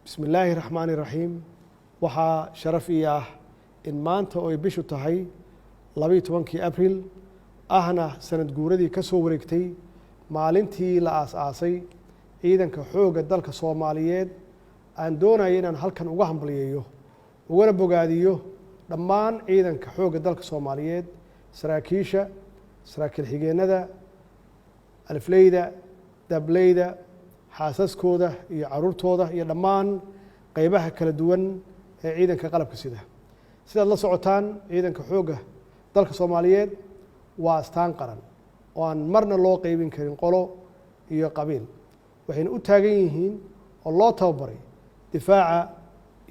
بسم الله الرحمن الرحيم waxaa sharaf ii ah in maanta oo ay bishu tahay 12 Abriil ahna sanad guuradii ka soo wareegtay maalintii la aasaasay ciidanka xoogga dalka Soomaaliyeed aan doonayo inaan halkan uga hambalyeeyo ugana bogaadiyo dhammaan ciidanka xoogga dalka Soomaaliyeed saraakiisha saraakiil xigeenada alifleyda dableyda xaasaskooda iyo caruurtooda iyo dhammaan qaybaha kala duwan ee ciidanka qalabka sidaad la socotaan ciidanka xoogga dalka Soomaaliyeed waa astaan qaran oo aan marna loo qaybin karin qolo iyo qabiil waxayna u taagan yihiin oo loo tababaray difaaca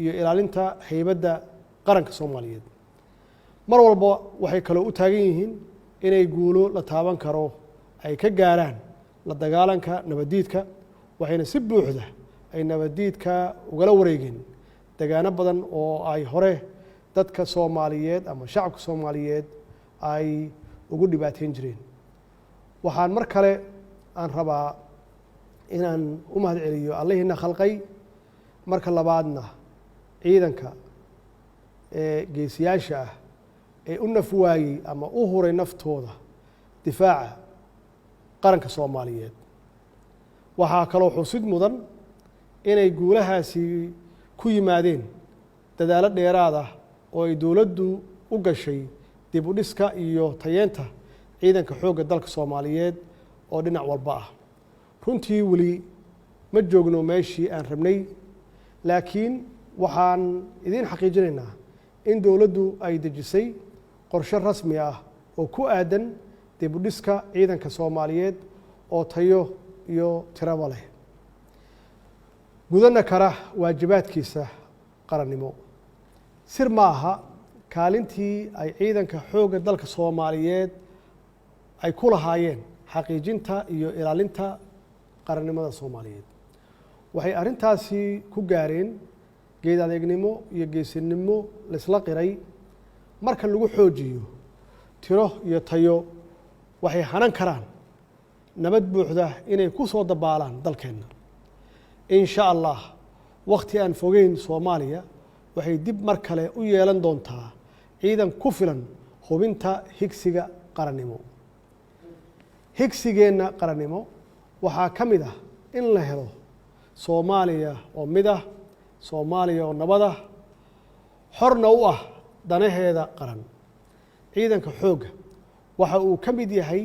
iyo ilaalinta haybadda qaranka Soomaaliyeed mar walba waxay kale u taagan yihiin inay guulo la taaban karo ay ka gaaraan la dagaalanka nabadiidka waxayna si buuxda ay nabadiidka ugala wareegeen deegaano badan oo ay hore dadka Soomaaliyeed ama shacabka Soomaaliyeed ay ugu dhibaateyn jireen waxaan mar kale aan rabaa inaan u mahad celiyo Allahina khalqay marka labaadna ciidanka geesiyaasha ah ee u nafwaayay ama u huray naftooda difaaca qaranka Soomaaliyeed waxaa kaloo xusid mudan inay guulahaasi ku yimaadeen dadaalo dheeraad ah oo ay dowladdu u gashay dib u dhiska iyo tayeenta ciidanka xoogga dalka Soomaaliyeed oo dhinac walba ah runtii weli ma joogno meeshii aan rabnay laakiin waxaan idin xaqiijinaynaa in dowladdu ay dejisay qorshe rasmi ah oo ku aadan dib u dhiska ciidanka Soomaaliyeed oo tayo iyo tiraba leh gudana kara waajibaadkiisa qarannimo sir ma aha kaalintii ay ciidanka xoogga dalka Soomaaliyeed ay ku lahaayeen xaqiijinta iyo ilaalinta qarannimada Soomaaliyeed waxay arintaasi ku gaareen geed adeegnimo iyo geesinimo la isla qiray marka lagu xoojiyo tiro iyo tayo waxay hanan karaan nabad buuxda inay ku soo dabaalaan dalkeena in sha Allah waqti aan fogeyn Soomaaliya waxay dib mar kale u yeelan doontaa ciidan ku filan hubinta higsiga qarannimo higsigeena qarannimo waxaa ka mid ah in la helo Soomaaliya oo mid ah Soomaaliya oo nabad ah xorna u ah danaheeda qaran ciidanka xoogga waxa uu ka mid yahay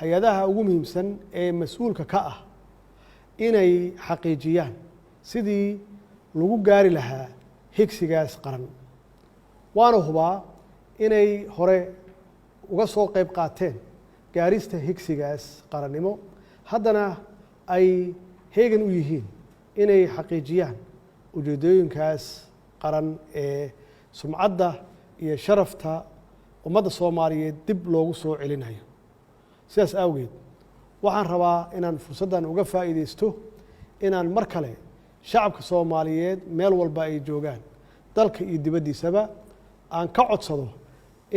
hay'adaha ugu muhiimsan ee mas'uulka ka ah inay xaqiijiyaan sidii lagu gaari lahaa higsigaas qaran waana hubaa inay hore uga soo qayb qaateen gaarista higsigaas qarannimo haddana ay heegan u yihiin inay xaqiijiyaan ujeedooyinkaas qaran ee sumcadda iyo sharafta ummadda Soomaaliyeed dib loogu soo celinayo sidaas awgeed waxaan rabaa inaan fursaddan uga faa'iideysto inaan mar kale shacabka Soomaaliyeed meel walba ay joogaan dalka iyo dibaddiisaba aan ka codsado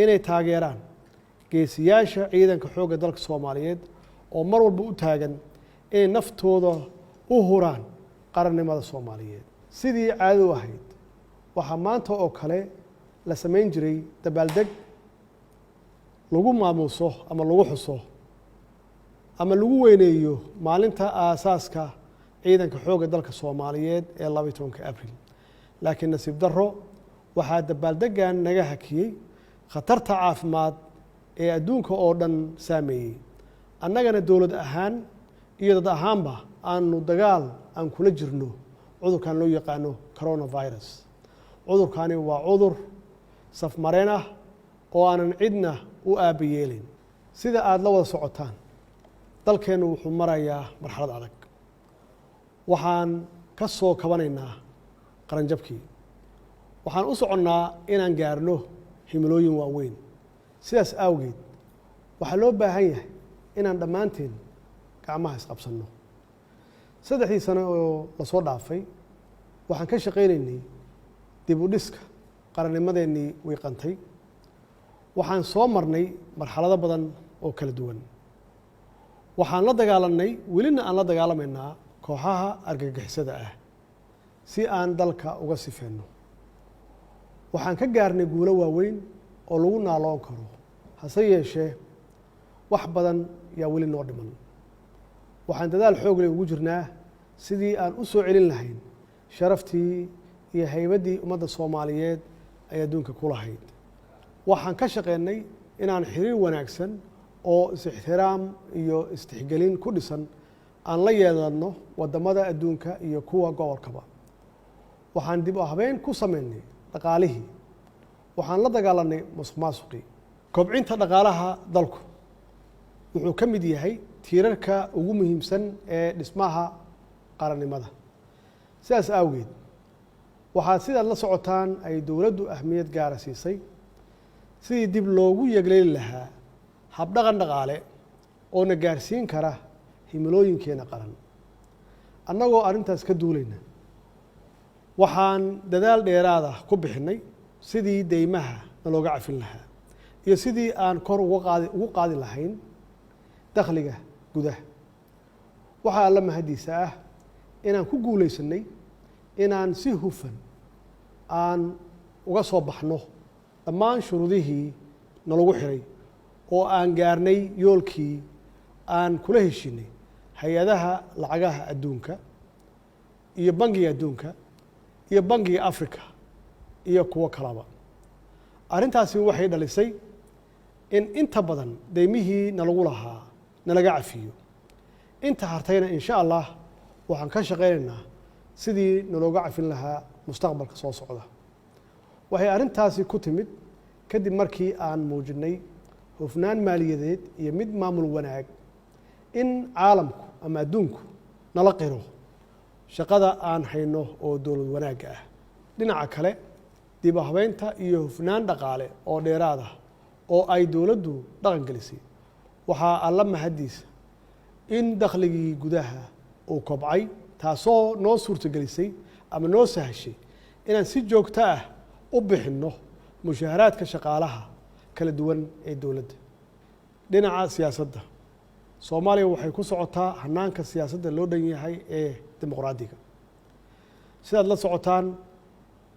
inay taageeraan geesiyaasha ciidanka xoogga dalka Soomaaliyeed oo mar walba u taagan inay naftooda u huraan qarannimada Soomaaliyeed sidii caado ahayd waxaa maanta oo kale la samayn jiray dabaaldeg lagu maamuuso ama lagu xuso ama lagu weyneeyo maalinta aasaaska ciidanka xoogga dalka Soomaaliyeed ee 12 Abriil laakiin nasiib darro waxaa dabaaldegan naga hakiyay khatarta caafimaad ee adduunka oo dhan saameeyay annagana dowlad ahaan iyo dad ahaanba aanu dagaal aan kula jirno cudurkan loo yaqaano coronavirus cudurkani waa cudur safmareen ah oo aanan cidna u aabayeelin sida aad la wada socotaan dalkeenu wuxuu marayaa marxalad adag waxaan ka soo kabanaynaa qaranjabkii waxaan u soconnaa inaan gaarno himilooyin waaweyn sidaas awgeed waxaa loo baahan yahay inaan dhammaanteen gacmaha isqabsanno 3 sano oo la soo dhaafay waxaan ka shaqaynaynay dib u dhiska qarannimadeennii wiiqantay waxaan soo marnay marxalado badan oo kala duwan waxaan la dagaalanay welina aan la dagaalamaynaa kooxaha argagixisada ah si aan dalka uga sifeenno. waxaan ka gaarnay guulo waaweyn oo lagu naaloon karo, hase yeeshee wax badan yaa weli noo dhiman. waxaan dadaal xoog leh ugu jirnaa sidii aan u soo celin lahayn sharaftii iyo haybaddii ummadda Soomaaliyeed ay adduunka ku lahayd. waxaan ka shaqeynay inaan xiriir wanaagsan oo is-ixtiraam iyo istixgelin ku dhisan aan la yeelanno waddamada adduunka iyo kuwa gobolkaba. waxaan dib u habeyn ku sameynay dhaqaalihii. waxaan la dagaalanay musuqmaasuqii. kobcinta dhaqaalaha dalku wuxuu ka mid yahay tiirarka ugu muhiimsan ee dhismaha qarannimada. sidaas awgeed waxaa sidaad la socotaan ay dowladdu ahmiyad gaara siisay sidii dib loogu yegleeli lahaa habdhaqan dhaqaale oo na gaarsiin kara himilooyinkeena qaran. annagoo arrintaas ka duulayna waxaan dadaal dheeraada ku bixinay sidii deymaha nalooga cafin lahaa iyo sidii aan kor ugu qaadi lahayn dakhliga gudaha. waxaa alla mahadiisa ah inaan ku guulaysanay inaan si hufan aan uga soo baxno dhammaan shuruudihii nalagu xiray oo aan gaarnay yoolkii aan kula heshinay hay-adaha lacagaha adduunka iyo bangiga adduunka iyo bangiga Afrika iyo kuwo kalaba. arrintaasi waxay dhalisay in inta badan deymihii nalagu lahaa nalaga cafiyo. inta hartayna insha Allah waxaan ka shaqeynaynaa sidii nalooga cafin lahaa mustaqbalka soo socda. waxay arrintaasi ku timid kadib markii aan muujinay hufnaan maaliyadeed iyo mid maamul wanaag in caalamku ama adduunku nala qiro shaqada aan hayno oo dowlad wanaagga ah. dhinaca kale dib u habeynta iyo hufnaan dhaqaale oo dheeraad ah oo ay dowladdu dhaqan gelisay. waxaa alla mahadiisa in dakhligii gudaha uu kobcay, taasoo noo suurtagelisay ama noo sahashay inaan si joogto ah u bixinno mushaaharaadka shaqaalaha kala duwan ee dowladda. dhinaca siyaasadda, Soomaaliya waxay ku socotaa hanaanka siyaasadda loo dhan yahay ee dimuqraadiga. sidaad la socotaan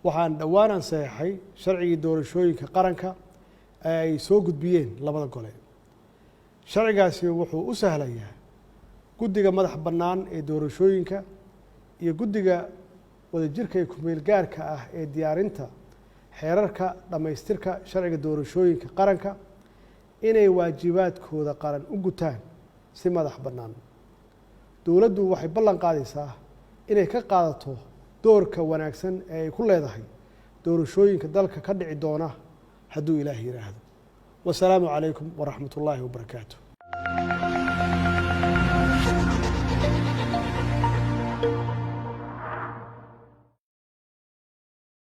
waxaan dhowaan saxeexay sharcigii doorashooyinka qaranka ee ay soo gudbiyeen labada gole. sharcigaasi wuxuu u sahlayaa guddiga madax bannaan ee doorashooyinka iyo guddiga wadajirka ee ku-meel gaarka ah ee diyaarinta xeerarka dhammaystirka sharciga doorashooyinka qaranka inay waajibaadkooda qaran u gutaan si madax bannaan. dowladdu waxay ballan qaadaysaa inay ka qaadato doorka wanaagsan ee ay ku leedahay doorashooyinka dalka ka dhici doona hadduu Ilaahay yiraahdo. wasalaamu calaykum waraxmatullaahi wabarakaatuh.